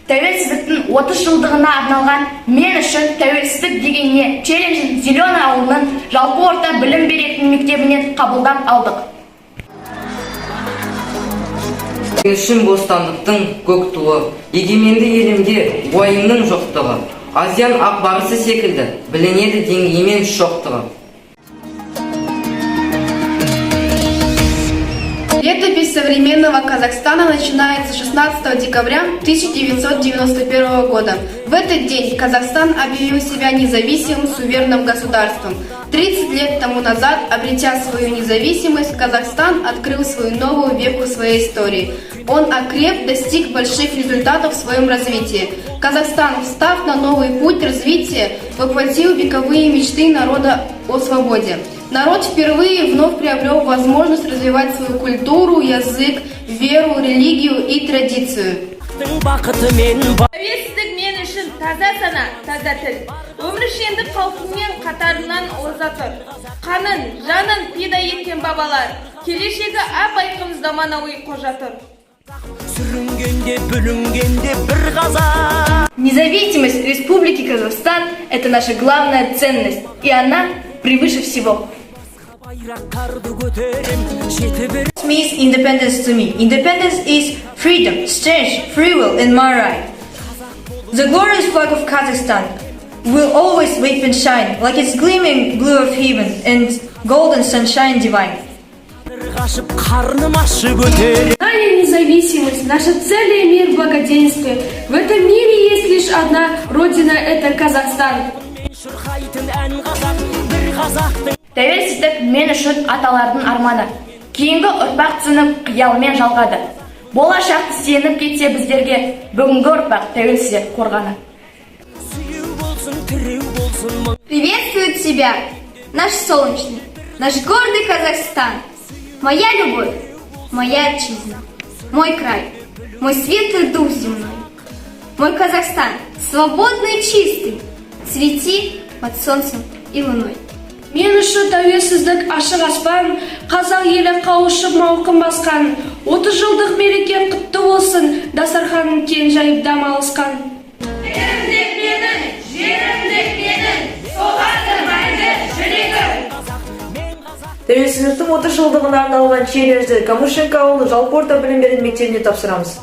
Тәуелсіздіктің 30 жылдығына арналған мен үшін тәуелсіздік деген не челленджін Зеленый ауылының жалпы орта білім беретін мектебінен қабылдап алдық. Мен үшін бостандықтың көк туы, егеменді елімде уайымның жоқтығы, Азиян ақ барысы секілді білінеді деңгеймен шоқтығы. Летопись современного Казахстана начинается 16 декабря 1991 года. В этот день Казахстан объявил себя независимым суверенным государством. 30 лет тому назад, обретя свою независимость, Казахстан открыл свою новую веку своей истории. Он окреп, достиг больших результатов в своем развитии. Казахстан, встав на новый путь развития, воплотил вековые мечты народа о свободе. Народ впервые вновь приобрел возможность развивать свою культуру, язык, веру, религию и традицию. Тәуелсіздік мен үшін таза сана, таза тіл. Өміршеңдік халқымен қатарынан оза тұр. Қанын, жанын пида еткен бабалар, келешегі ап-айқын заманауи қожа тұр. Независимость Республики Казахстан – это наша главная ценность, и она превыше всего. What means independence to me? Independence is freedom, strength, free will, and my right. The glorious flag of Kazakhstan will always wave and shine, like its gleaming blue of heaven and golden sunshine divine. Наша независимость, наша цель и мир благоденствия. В этом мире есть лишь одна родина – это Казахстан. Тәуелсіздік мен үшін аталардың арманы. Кейінгі ұрпақ түсініп қиялмен жалғады. Болашақты сеніп кетсе біздерге, бүгінгі ұрпақ тәуелсіздік қорғаны. Приветствует тебя наш солнечный, наш гордый Казахстан. Моя любовь, моя отчизна, мой край, мой светлый дух земной. Мой Казахстан, свободный и чистый, цвети под солнцем и луной. Мен үшін тәуелсіздік ашық аспан, қазақ елі қауышып мауқын басқан. 30 жылдық мереке құтты болсын, дастарханың кең жайып дамалысқан. Елімдік менің, жерімдік менің, соғады мәңгі жүрегім. Тәуелсіздіктің 30 жылдығына арналған челленджді Камышенко ауылы жалпы орта білім беретін мектебіне тапсырамыз.